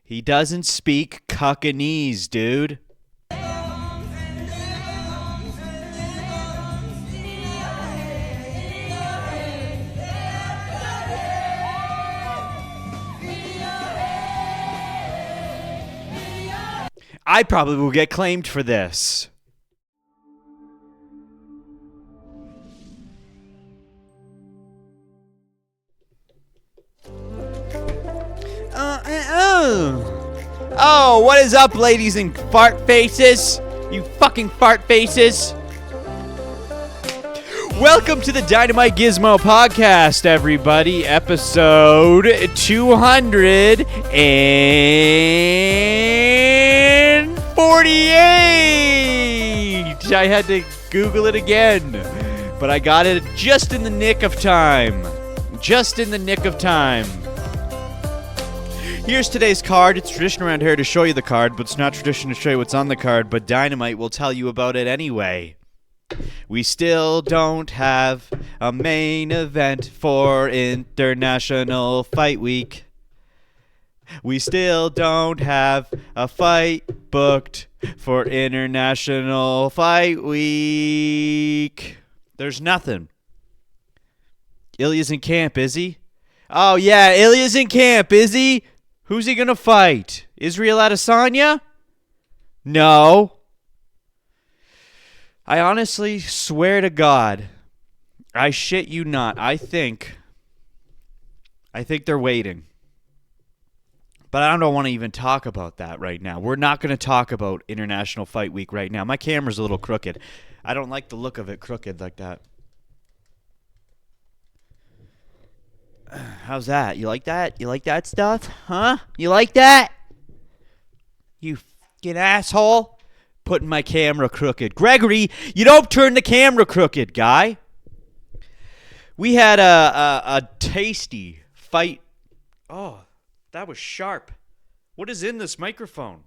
He doesn't speak Cuckanese, dude. I probably will get claimed for this. Oh, what is up, ladies and fart faces? You fucking fart faces. Welcome to the DynamiteGizmo podcast, everybody. Episode 248. I had to Google it again, but I got it just in the nick of time. Just in the nick of time. Here's today's card. It's tradition around here to show you the card, but it's not tradition to show you what's on the card, but Dynamite will tell you about it anyway. We still don't have a main event for International Fight Week. We still don't have a fight booked for International Fight Week. There's nothing. Ilya's in camp, is he? Oh, yeah, Ilya's in camp, is he? Who's he going to fight? Israel Adesanya? No. I honestly swear to God, I shit you not, I think they're waiting. But I don't want to even talk about that right now. We're not going to talk about International Fight Week right now. My camera's a little crooked. I don't like the look of it crooked like that. How's that? You like that? You like that stuff? Huh? You like that? You fucking asshole. Putting my camera crooked. Gregory, you don't turn the camera crooked, guy. We had a tasty fight. Oh, that was sharp. What is in this microphone?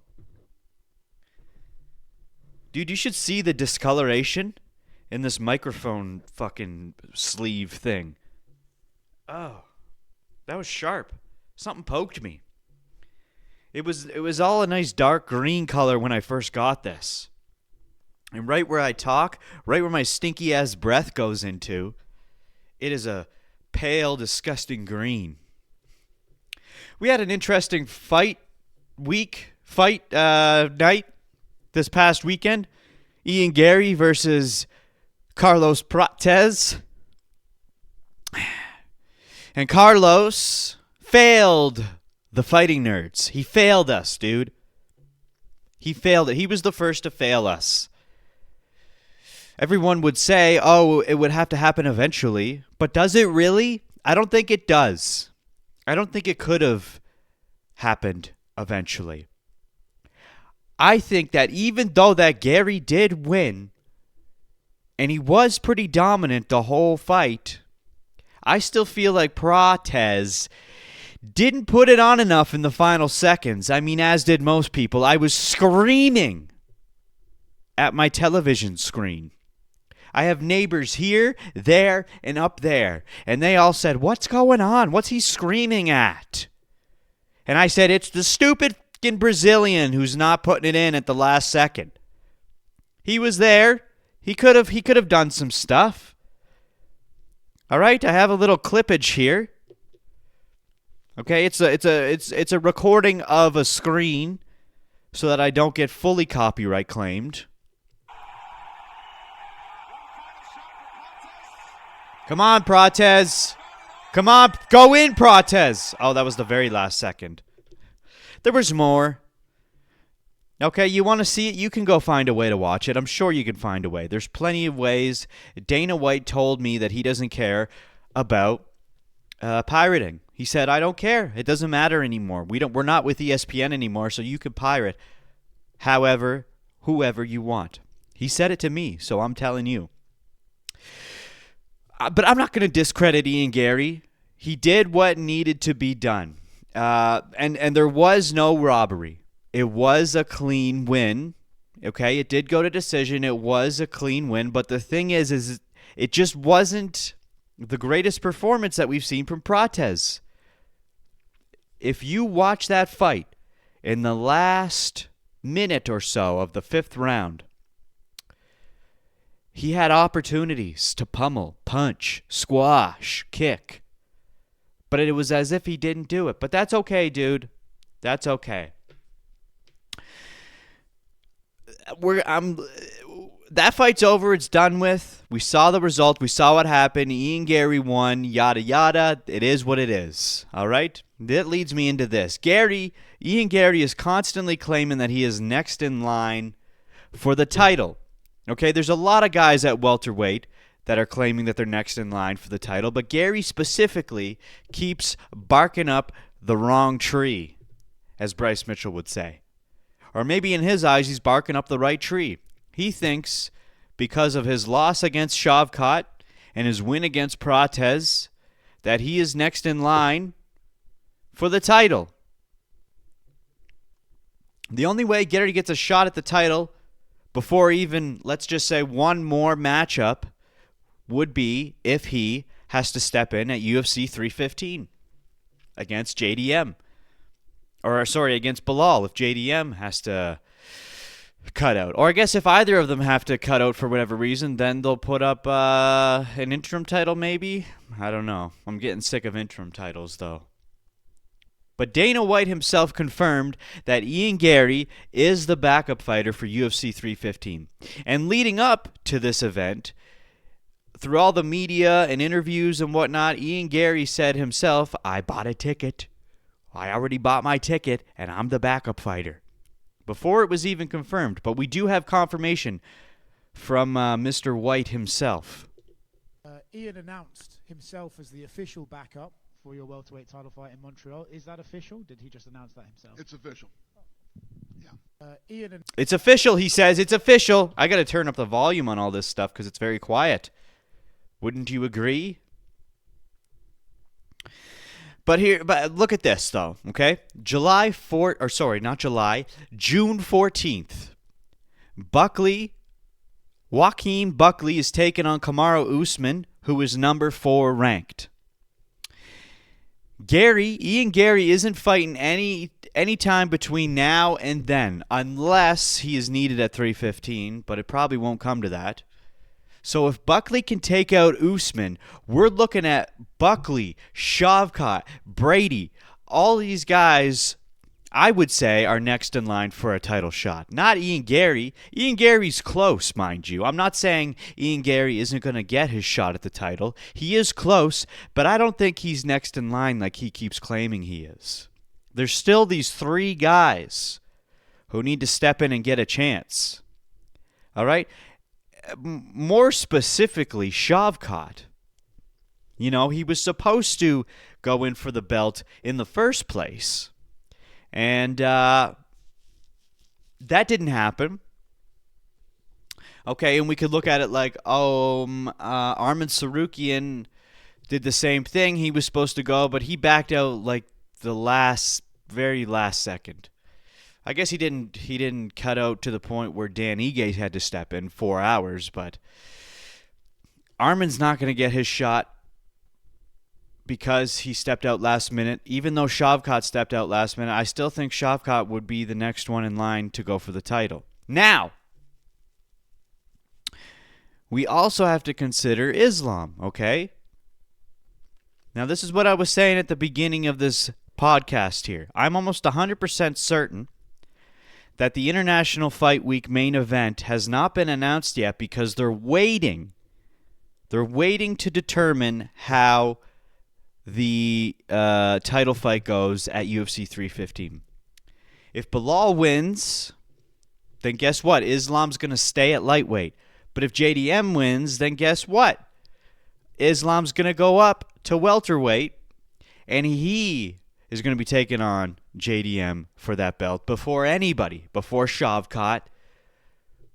Dude, you should see the discoloration in this microphone fucking sleeve thing. Oh. That was sharp. Something poked me. It was all a nice dark green color when I first got this. And right where I talk, right where my stinky ass breath goes into, it is a pale, disgusting green. We had an interesting fight night this past weekend. Ian Garry versus Carlos Prates. And Carlos failed the fighting nerds. He failed us, dude. He failed it. He was the first to fail us. Everyone would say, oh, it would have to happen eventually. But does it really? I don't think it does. I don't think it could have happened eventually. I think that even though that Gary did win, and he was pretty dominant the whole fight, I still feel like Prates didn't put it on enough in the final seconds. I mean, as did most people. I was screaming at my television screen. I have neighbors here, there, and up there. And they all said, what's going on? What's he screaming at? And I said, it's the stupid fucking Brazilian who's not putting it in at the last second. He was there. He could have done some stuff. All right, I have a little clippage here. Okay, it's a recording of a screen so that I don't get fully copyright claimed. Come on, Prates. Come on, go in, Prates. Oh, that was the very last second. There was more. Okay, you want to see it? You can go find a way to watch it. I'm sure you can find a way. There's plenty of ways. Dana White told me that he doesn't care about pirating. He said, I don't care. It doesn't matter anymore. We're not with ESPN anymore, so you can pirate however, whoever you want. He said it to me, so I'm telling you. But I'm not going to discredit Ian Garry. He did what needed to be done. And there was no robbery. It was a clean win. Okay, it did go to decision. It was a clean win. But the thing is it just wasn't the greatest performance that we've seen from Prates. If you watch that fight in the last minute or so of the 5th round, he had opportunities to pummel, punch, squash, kick. But it was as if he didn't do it. But that's okay, dude. That's okay. That fight's over. It's done with. We saw the result. We saw what happened. Ian Garry won. Yada, yada. It is what it is. All right? That leads me into this. Ian Garry is constantly claiming that he is next in line for the title. Okay, there's a lot of guys at welterweight that are claiming that they're next in line for the title, but Garry specifically keeps barking up the wrong tree, as Bryce Mitchell would say. Or maybe in his eyes, he's barking up the right tree. He thinks because of his loss against Shavkat and his win against Prates that he is next in line for the title. The only way Garry gets a shot at the title before even, let's just say, one more matchup would be if he has to step in at UFC 315 against JDM. Against Bilal, if JDM has to cut out. Or I guess if either of them have to cut out for whatever reason, then they'll put up an interim title maybe. I don't know. I'm getting sick of interim titles, though. But Dana White himself confirmed that Ian Garry is the backup fighter for UFC 315. And leading up to this event, through all the media and interviews and whatnot, Ian Garry said himself, I bought a ticket. I already bought my ticket, and I'm the backup fighter. Before it was even confirmed. But we do have confirmation from Mr. White himself. Ian announced himself as the official backup for your welterweight title fight in Montreal. Is that official? Did he just announce that himself? It's official. Yeah. It's official, he says. It's official. I got to turn up the volume on all this stuff because it's very quiet. Wouldn't you agree? But look at this, though, okay? June 14th. Joaquin Buckley is taking on Kamaru Usman, who is number 4 ranked. Ian Garry isn't fighting any time between now and then, unless he is needed at 315, but it probably won't come to that. So if Buckley can take out Usman, we're looking at Buckley, Shavkat, Brady, all these guys, I would say, are next in line for a title shot. Not Ian Garry. Ian Garry's close, mind you. I'm not saying Ian Garry isn't going to get his shot at the title. He is close, but I don't think he's next in line like he keeps claiming he is. There's still these 3 guys who need to step in and get a chance. All right? More specifically, Shavkat. You know, he was supposed to go in for the belt in the first place. And that didn't happen. Okay, and we could look at it like, Arman Tsarukyan did the same thing. He was supposed to go, but he backed out like the very last second. I guess he didn't cut out to the point where Dan Ige had to step in 4 hours, but Arman's not going to get his shot because he stepped out last minute. Even though Shavkat stepped out last minute, I still think Shavkat would be the next one in line to go for the title. Now, we also have to consider Islam, okay? Now, this is what I was saying at the beginning of this podcast here. I'm almost 100% certain that the International Fight Week main event has not been announced yet because they're waiting. They're waiting to determine how the title fight goes at UFC 315. If Bilal wins, then guess what? Islam's going to stay at lightweight. But if JDM wins, then guess what? Islam's going to go up to welterweight, and he is going to be taking on JDM for that belt before anybody, before Shavkat,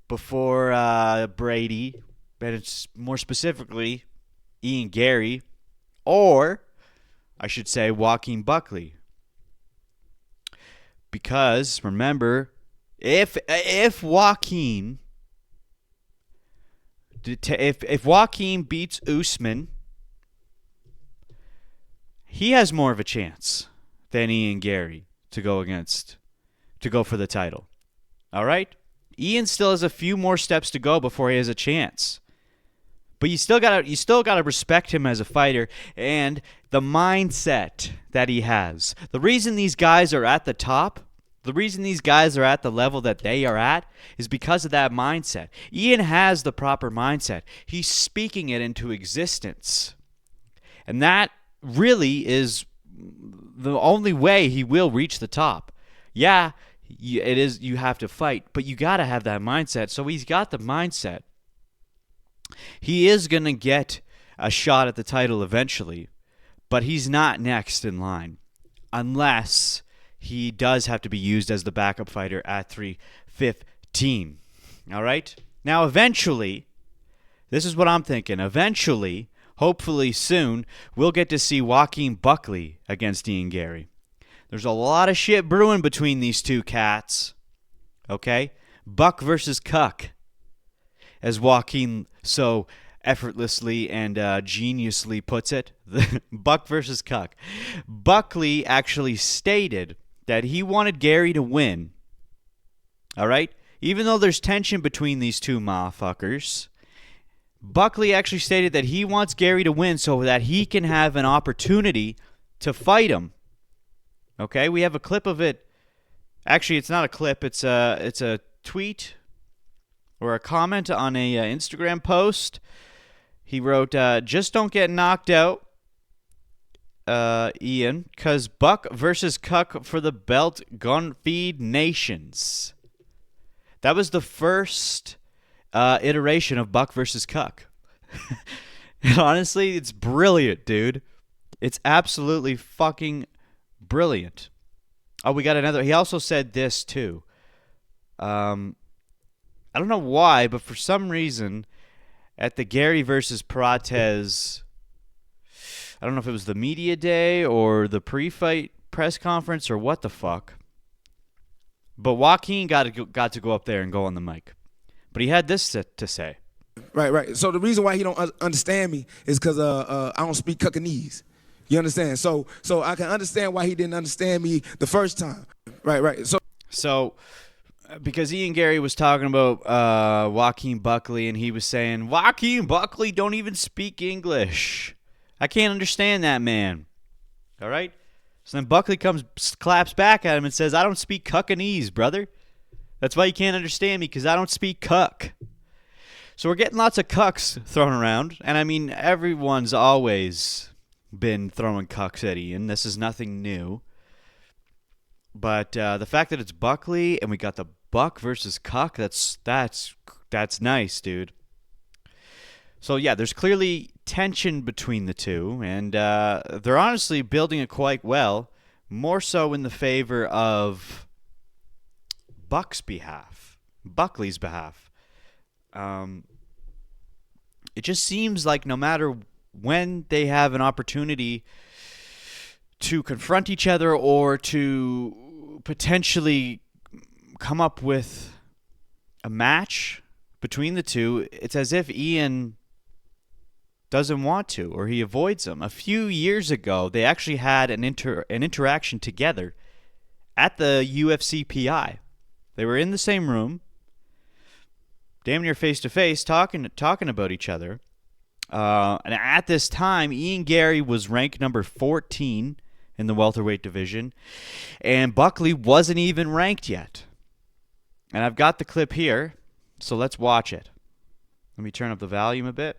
before Brady, and it's more specifically Ian Garry, or I should say Joaquin Buckley. Because remember, if Joaquin beats Usman, he has more of a chance than Ian Garry to go against to go for the title. All right? Ian still has a few more steps to go before he has a chance. But you still gotta respect him as a fighter and the mindset that he has. The reason these guys are at the top, the reason these guys are at the level that they are at is because of that mindset. Ian has the proper mindset. He's speaking it into existence. And that really is the only way he will reach the top. Yeah, it is. You have to fight, but you got to have that mindset. So he's got the mindset. He is going to get a shot at the title eventually, but he's not next in line unless he does have to be used as the backup fighter at 315. All right? Now, eventually, this is what I'm thinking. Eventually, hopefully soon, we'll get to see Joaquin Buckley against Ian Garry. There's a lot of shit brewing between these two cats. Okay? Buck versus Cuck, as Joaquin so effortlessly and geniusly puts it. Buck versus Cuck. Buckley actually stated that he wanted Garry to win. All right? Even though there's tension between these two motherfuckers, Buckley actually stated that he wants Garry to win so that he can have an opportunity to fight him. Okay? We have a clip of it. Actually, it's not a clip. It's a tweet or a comment on a Instagram post. He wrote, just don't get knocked out, Ian, because Buck versus Cuck for the belt gun feed nations. That was the first iteration of Buck versus Cuck. And honestly, it's brilliant, dude. It's absolutely fucking brilliant. Oh, we got another. He also said this, too. I don't know why, but for some reason, at the Garry versus Prates, I don't know if it was the media day or the pre-fight press conference or what the fuck, but Joaquin got to go up there and go on the mic. But he had this to say. Right. So the reason why he don't understand me is because I don't speak Cuckanese. You understand? So I can understand why he didn't understand me the first time. Right. So because Ian Garry was talking about Joaquin Buckley, and he was saying, Joaquin Buckley don't even speak English. I can't understand that man. All right? So then Buckley claps back at him and says, I don't speak Cuckanese, brother. That's why you can't understand me, because I don't speak Cuck. So we're getting lots of cucks thrown around. And I mean, everyone's always been throwing cucks at Ian. This is nothing new. But the fact that it's Buckley and we got the Buck versus Cuck, that's nice, dude. So yeah, there's clearly tension between the two, and they're honestly building it quite well, more so in the favor of Buckley's behalf. It just seems like no matter when they have an opportunity to confront each other or to potentially come up with a match between the two, it's as if Ian doesn't want to, or he avoids them. A few years ago, they actually had an interaction together at the UFC PI. They were in the same room, damn near face to face, talking about each other. And at this time, Ian Garry was ranked number 14 in the welterweight division, and Buckley wasn't even ranked yet. And I've got the clip here, so let's watch it. Let me turn up the volume a bit.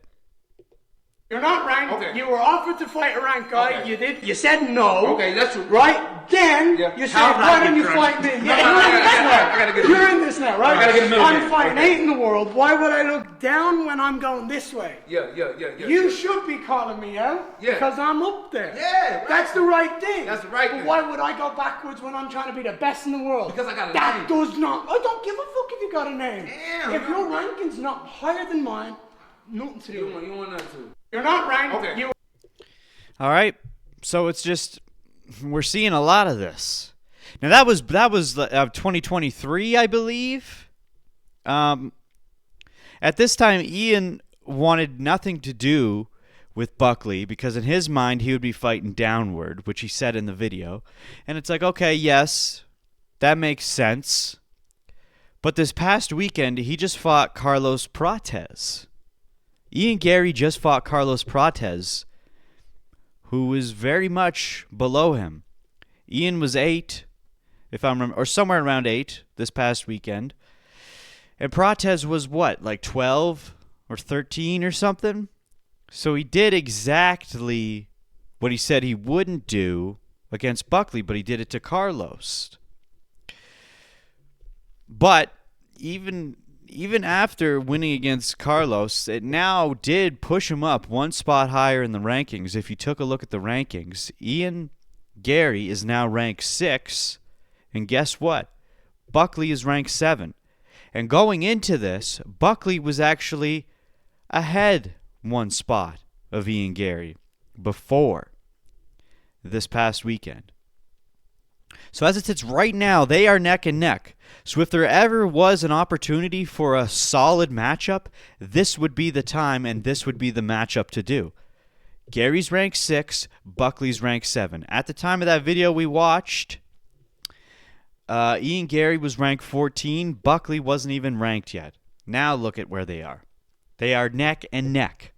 You're not ranked. Okay. You were offered to fight a ranked guy. Okay. You did. You said no. Okay, that's true. Right? Then you said, why don't you fight me? No, I gotta get You're in this now, right? I gotta get a minute. I'm fighting 8 in the world. Why would I look down when I'm going this way? Yeah. You should be calling me out. Yeah. Because I'm up there. Yeah, right. That's the right thing. That's the right but thing. why would I go backwards when I'm trying to be the best in the world? Because I got a That name. does not. I don't give a fuck if you got a name. Damn, If no. your ranking's not higher than mine, nothing to do with it. You want that too. You're not ranked. Okay. You All right, so it's just we're seeing a lot of this. Now that was 2023, I believe. At this time, Ian wanted nothing to do with Buckley because in his mind he would be fighting downward, which he said in the video. And it's like, okay, yes, that makes sense. But this past weekend, he just fought Carlos Prates. Ian Garry just fought Carlos Prates, who was very much below him. Ian was 8, if I remember, or somewhere around 8 this past weekend. And Prates was what, like 12 or 13 or something? So he did exactly what he said he wouldn't do against Buckley, but he did it to Carlos. But even after winning against Carlos, it now did push him up one spot higher in the rankings. If you took a look at the rankings, Ian Garry is now ranked 6, and guess what? Buckley is ranked 7. And going into this, Buckley was actually ahead one spot of Ian Garry before this past weekend. So as it sits right now, they are neck and neck. So if there ever was an opportunity for a solid matchup, this would be the time and this would be the matchup to do. Gary's ranked 6, Buckley's ranked 7. At the time of that video we watched, Ian Garry was ranked 14. Buckley wasn't even ranked yet. Now look at where they are. They are neck and neck.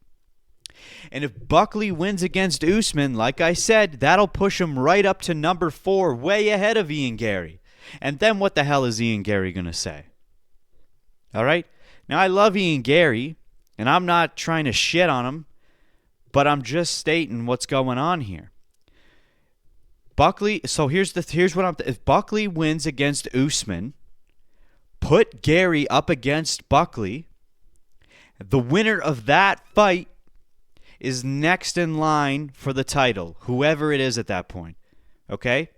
And if Buckley wins against Usman, like I said, that'll push him right up to number 4, way ahead of Ian Garry. And then what the hell is Ian Garry going to say? All right? Now, I love Ian Garry, and I'm not trying to shit on him, but I'm just stating what's going on here. Buckley, so here's what I'm... If Buckley wins against Usman, put Garry up against Buckley, the winner of that fight is next in line for the title, whoever it is at that point. Okay?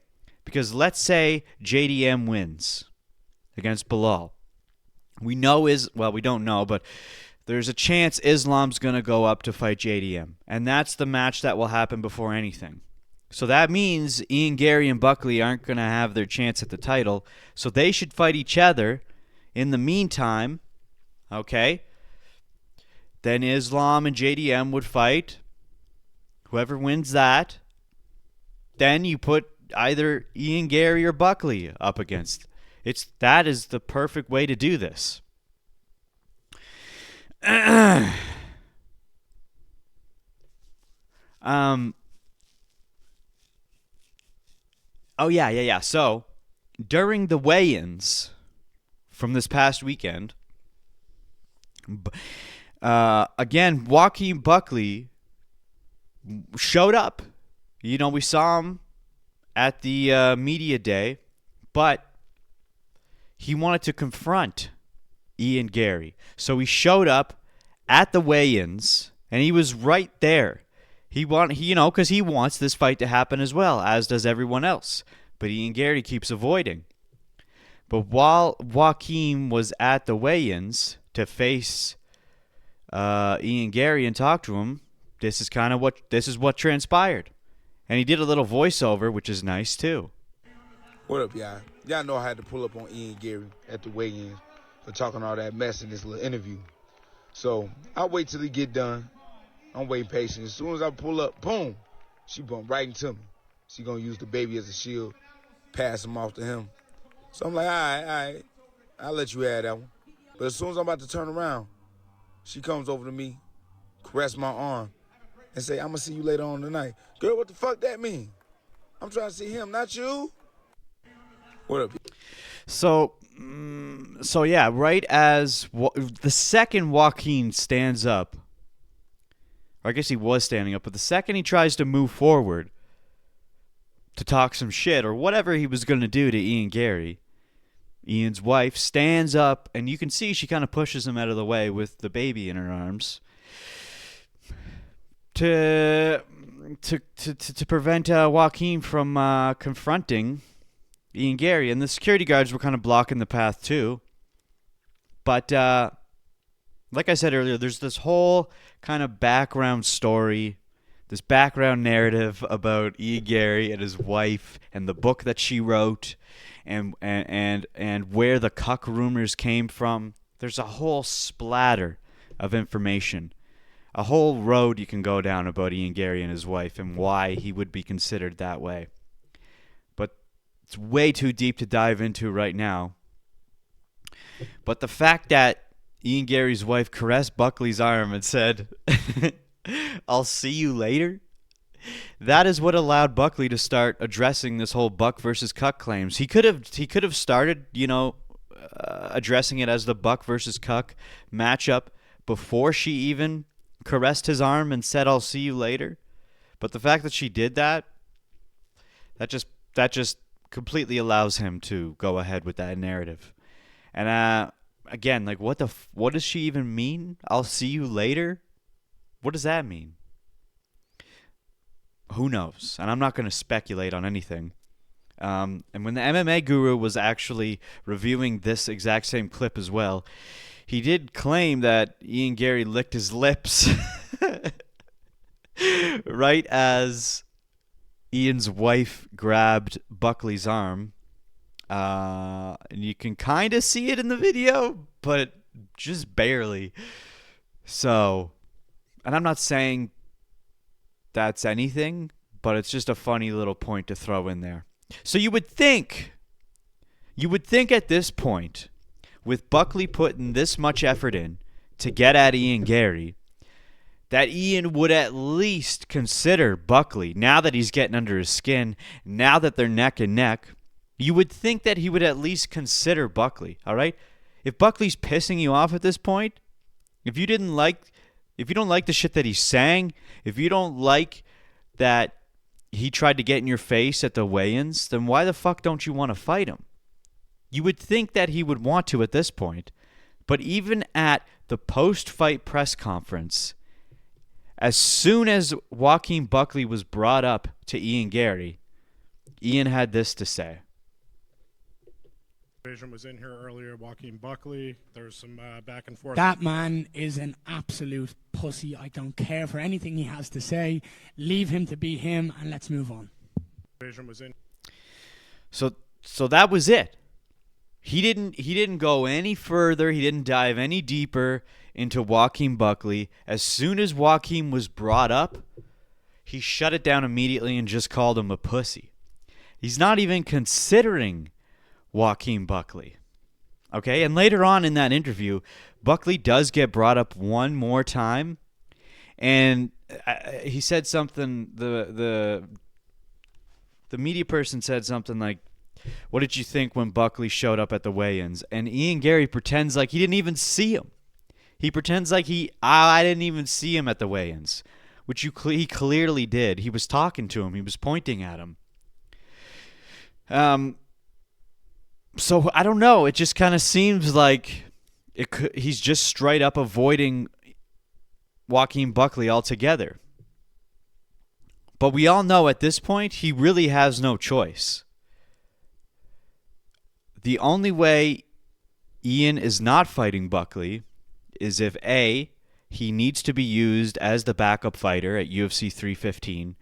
Because let's say JDM wins against Bilal. We don't know, but there's a chance Islam's going to go up to fight JDM. And that's the match that will happen before anything. So that means Ian Garry and Buckley aren't going to have their chance at the title. So they should fight each other. In the meantime, okay, then Islam and JDM would fight. Whoever wins that, then you put either Ian Garry or Buckley up against. That is the perfect way to do this. Oh, yeah. So, during the weigh-ins from this past weekend, again, Joaquin Buckley showed up. You know, we saw him at the media day, but he wanted to confront Ian Garry. So he showed up at the weigh-ins, and he was right there. Because he wants this fight to happen as well, as does everyone else. But Ian Garry keeps avoiding. But while Joaquin was at the weigh-ins to face Ian Garry and talk to him, this is what transpired. And he did a little voiceover, which is nice too. What up, y'all? Y'all know I had to pull up on Ian Garry at the weigh-in for talking all that mess in this little interview. So I'll wait till he get done. I'm waiting patient. As soon as I pull up, boom, she bumped right into me. She gonna use the baby as a shield, pass him off to him. So I'm like, all right, I'll let you have that one. But as soon as I'm about to turn around, she comes over to me, caress my arm, and say, I'm gonna see you later on tonight. Girl, what the fuck that mean? I'm trying to see him, not you. What up? So yeah, right as the second Joaquin stands up, or I guess he was standing up, but the second he tries to move forward to talk some shit or whatever he was going to do to Ian Garry, Ian's wife stands up, and you can see she kind of pushes him out of the way with the baby in her arms to prevent Joaquin from confronting Ian Garry. And the security guards were kind of blocking the path too. But like I said earlier, there's this whole kind of background story, this background narrative about Ian Garry and his wife and the book that she wrote and where the Cuck rumors came from. There's a whole splatter of information, a whole road you can go down about Ian Garry and his wife and why he would be considered that way. But It's way too deep to dive into right now. But the fact that Ian Garry's wife caressed Buckley's arm and said, "I'll see you later," that is what allowed Buckley to start addressing this whole Buck versus Cuck claims. He could have started, addressing it as the Buck versus Cuck matchup before she even caressed his arm and said, "I'll see you later." But the fact that she did that just completely allows him to go ahead with that narrative. And again, like, what does she even mean? "I'll see you later"? What does that mean? Who knows? And I'm not going to speculate on anything. And when the MMA Guru was actually reviewing this exact same clip as well, he did claim that Ian Garry licked his lips right as Ian's wife grabbed Buckley's arm. And you can kind of see it in the video, but just barely. So, and I'm not saying that's anything, but it's just a funny little point to throw in there. So you would think at this point, with Buckley putting this much effort in to get at Ian Garry, that Ian would at least consider Buckley, now that he's getting under his skin, now that they're neck and neck. You would think that he would at least consider Buckley, all right? If Buckley's pissing you off at this point, if you don't like the shit that he's saying, if you don't like that he tried to get in your face at the weigh-ins, then why the fuck don't you want to fight him? You would think that he would want to at this point. But even at the post-fight press conference, as soon as Joaquin Buckley was brought up to Ian Garry, Ian had this to say. Was in here earlier, Joaquin Buckley. There's some back and forth. That man is an absolute pussy. I don't care for anything he has to say. Leave him to be him, and let's move on. Was in. So that was it. He didn't go any further. He didn't dive any deeper into Joaquin Buckley. As soon as Joaquin was brought up, he shut it down immediately and just called him a pussy. He's not even considering Joaquin Buckley. Okay, and later on in that interview, Buckley does get brought up one more time, and he said something. The media person said something like, "What did you think when Buckley showed up at the weigh-ins?" And Ian Garry pretends like he didn't even see him. He pretends like I didn't even see him at the weigh-ins, which he clearly did. He was talking to him. He was pointing at him. So I don't know. It just kind of seems like he's just straight up avoiding Joaquin Buckley altogether. But we all know at this point he really has no choice. The only way Ian is not fighting Buckley is if A, he needs to be used as the backup fighter at UFC 315,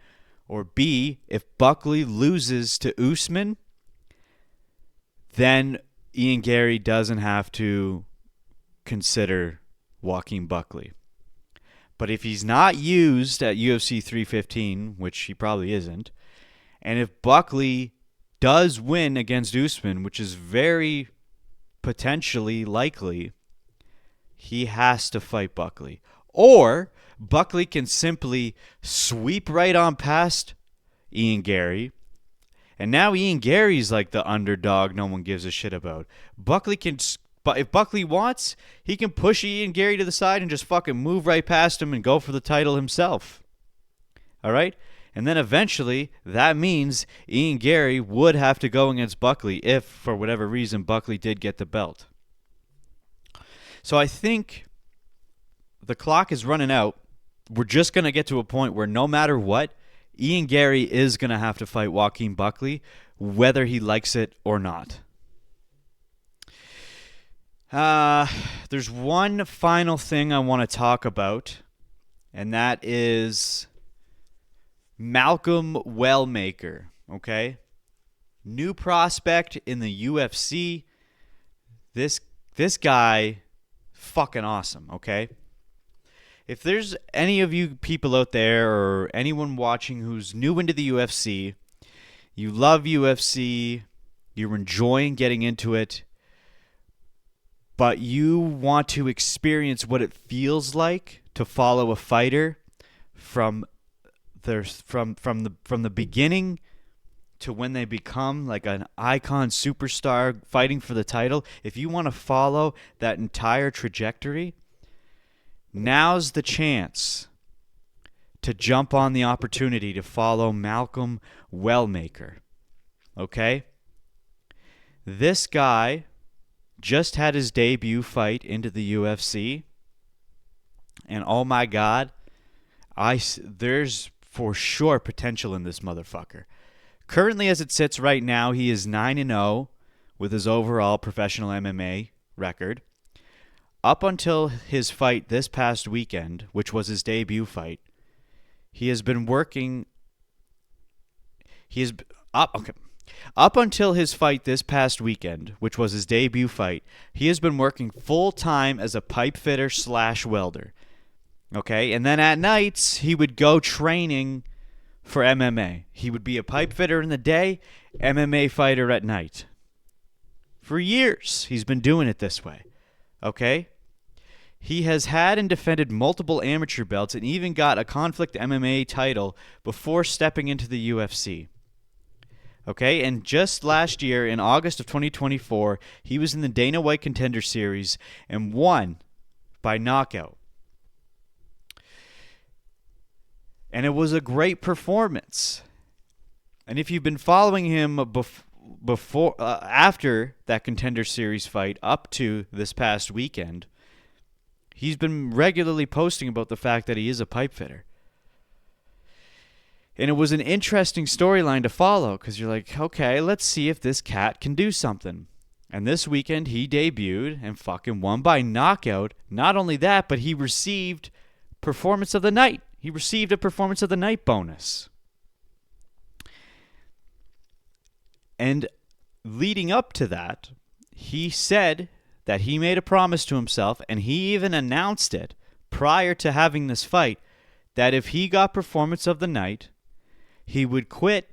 or B, if Buckley loses to Usman, then Ian Garry doesn't have to consider Joaquin Buckley. But if he's not used at UFC 315, which he probably isn't, and if Buckley does win against Usman, which is very potentially likely, he has to fight Buckley. Or Buckley can simply sweep right on past Ian Garry, and now Ian Garry's like the underdog no one gives a shit about. But if Buckley wants, he can push Ian Garry to the side and just fucking move right past him and go for the title himself. All right? And then eventually, that means Ian Garry would have to go against Buckley if, for whatever reason, Buckley did get the belt. So I think the clock is running out. We're just going to get to a point where no matter what, Ian Garry is going to have to fight Joaquin Buckley, whether he likes it or not. There's one final thing I want to talk about, and that is Malcolm Wellmaker, okay? New prospect in the UFC. This guy, fucking awesome, okay? If there's any of you people out there or anyone watching who's new into the UFC, you love UFC, You're enjoying getting into it, but you want to experience what it feels like to follow a fighter from the beginning to when they become like an icon superstar fighting for the title. If you want to follow that entire trajectory, now's the chance to jump on the opportunity to follow Malcolm Wellmaker. Okay? This guy just had his debut fight into the UFC, and oh my God, there's for sure potential in this motherfucker. Currently, as it sits right now, he is 9-0 with his overall professional MMA record. Up until his fight this past weekend, which was his debut fight, he has been working. Up until his fight this past weekend, which was his debut fight, he has been working full-time as a pipe fitter / welder. Okay? And then at nights, he would go training for MMA. He would be a pipe fitter in the day, MMA fighter at night. For years, he's been doing it this way. Okay? He has had and defended multiple amateur belts and even got a Conflict MMA title before stepping into the UFC. Okay, and just last year, in August of 2024, he was in the Dana White Contender Series and won by knockout. And it was a great performance. And if you've been following him after that Contender Series fight up to this past weekend, he's been regularly posting about the fact that he is a pipe fitter. And it was an interesting storyline to follow because you're like, okay, let's see if this cat can do something. And this weekend he debuted and fucking won by knockout. Not only that, but he received Performance of the Night. He received a Performance of the Night bonus. And leading up to that, he said that he made a promise to himself, and he even announced it prior to having this fight, that if he got Performance of the Night, he would quit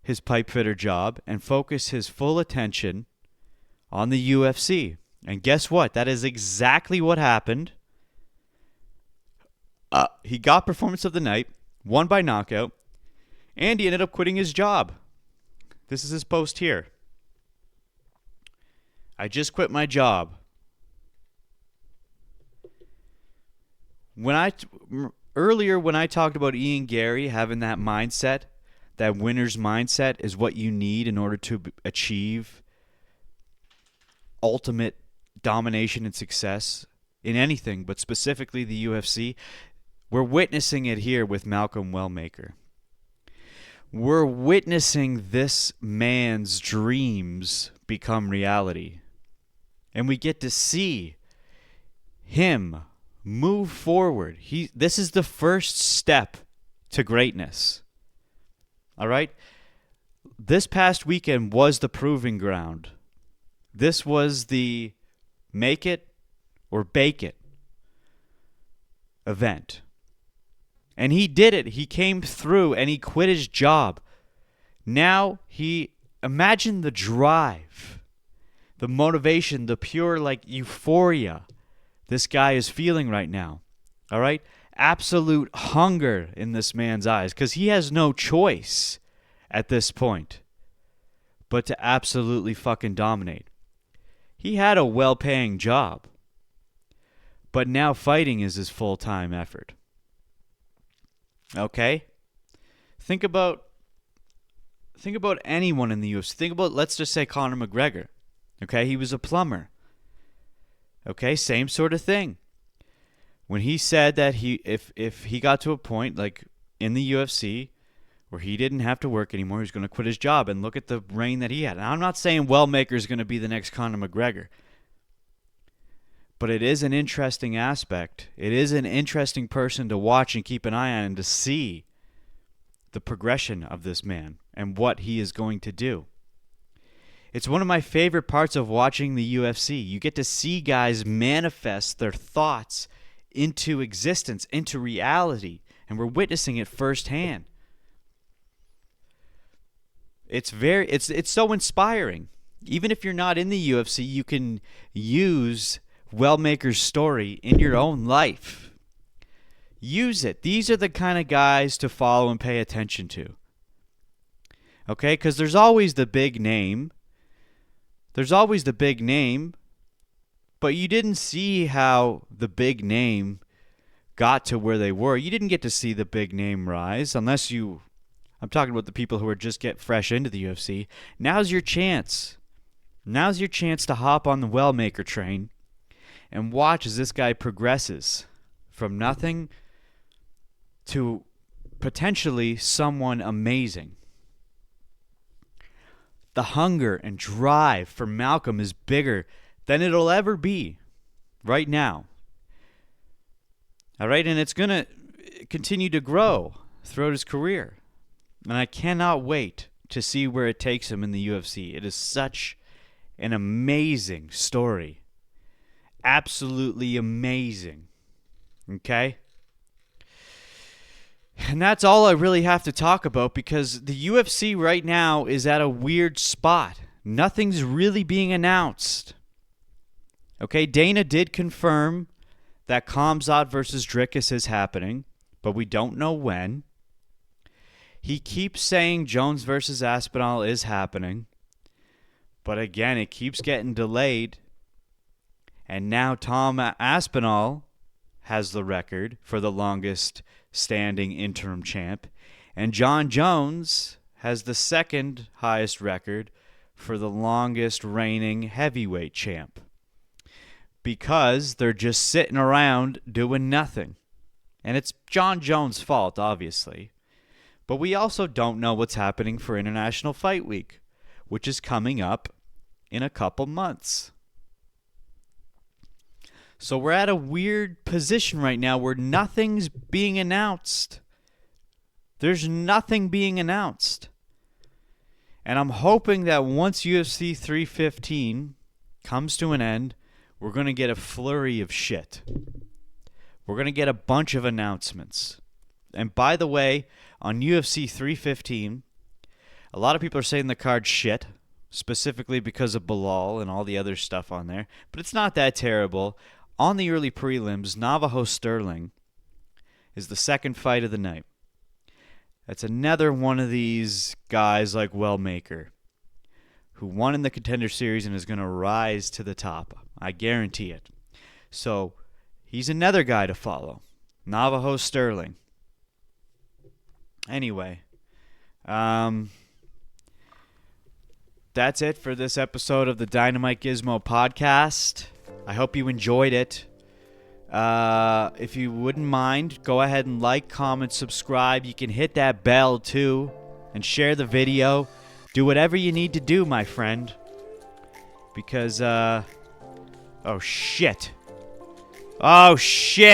his pipe fitter job and focus his full attention on the UFC. And guess what? That is exactly what happened. He got Performance of the Night, won by knockout, and he ended up quitting his job. This is his post here. I just quit my job. Earlier when I talked about Ian Garry having that mindset, that winner's mindset is what you need in order to achieve ultimate domination and success in anything, but specifically the UFC, we're witnessing it here with Malcolm Wellmaker. We're witnessing this man's dreams become reality. And we get to see him move forward. This is the first step to greatness. All right? This past weekend was the proving ground. This was the make it or bake it event. And he did it. He came through and he quit his job. Now imagine the drive, the motivation, the pure euphoria this guy is feeling right now. All right? Absolute hunger in this man's eyes because he has no choice at this point but to absolutely fucking dominate. He had a well-paying job, but now fighting is his full-time effort. Okay? Think about anyone in the UFC. Think about, let's just say, Conor McGregor. Okay? He was a plumber. Okay? Same sort of thing. When he said that if he got to a point like in the UFC where he didn't have to work anymore, he was going to quit his job, and look at the reign that he had. And I'm not saying Wellmaker is going to be the next Conor McGregor, but it is an interesting aspect. It is an interesting person to watch and keep an eye on and to see the progression of this man and what he is going to do. It's one of my favorite parts of watching the UFC. You get to see guys manifest their thoughts into existence, into reality, and we're witnessing it firsthand. It's so inspiring. Even if you're not in the UFC, you can use Wellmaker's story in your own life. Use it. These are the kind of guys to follow and pay attention to. Okay? Because there's always the big name. There's always the big name. But you didn't see how the big name got to where they were. You didn't get to see the big name rise unless you... I'm talking about the people who are just get fresh into the UFC. Now's your chance. Now's your chance to hop on the Wellmaker train and watch as this guy progresses from nothing to potentially someone amazing. The hunger and drive for Malcolm is bigger than it'll ever be right now. All right, and it's going to continue to grow throughout his career. And I cannot wait to see where it takes him in the UFC. It is such an amazing story. Absolutely amazing. Okay? And that's all I really have to talk about because the UFC right now is at a weird spot. Nothing's really being announced. Okay, Dana did confirm that Khamzat versus Dricus is happening, but we don't know when. He keeps saying Jones versus Aspinall is happening, but again, it keeps getting delayed. And now Tom Aspinall has the record for the longest standing interim champ, and John Jones has the second highest record for the longest reigning heavyweight champ. Because they're just sitting around doing nothing. And it's John Jones' fault, obviously. But we also don't know what's happening for International Fight Week, which is coming up in a couple months. So we're at a weird position right now where nothing's being announced. There's nothing being announced. And I'm hoping that once UFC 315 comes to an end, we're going to get a flurry of shit. We're going to get a bunch of announcements. And by the way, on UFC 315, a lot of people are saying the card's shit, specifically because of Bilal and all the other stuff on there. But it's not that terrible. On the early prelims, Navajo Sterling is the second fight of the night. That's another one of these guys like Wellmaker, who won in the Contender Series and is going to rise to the top. I guarantee it. So, he's another guy to follow. Navajo Sterling. Anyway, that's it for this episode of the Dynamite Gizmo podcast. I hope you enjoyed it. If you wouldn't mind, go ahead and like, comment, subscribe. You can hit that bell too and share the video. Do whatever you need to do, my friend. Because, oh shit. Oh shit!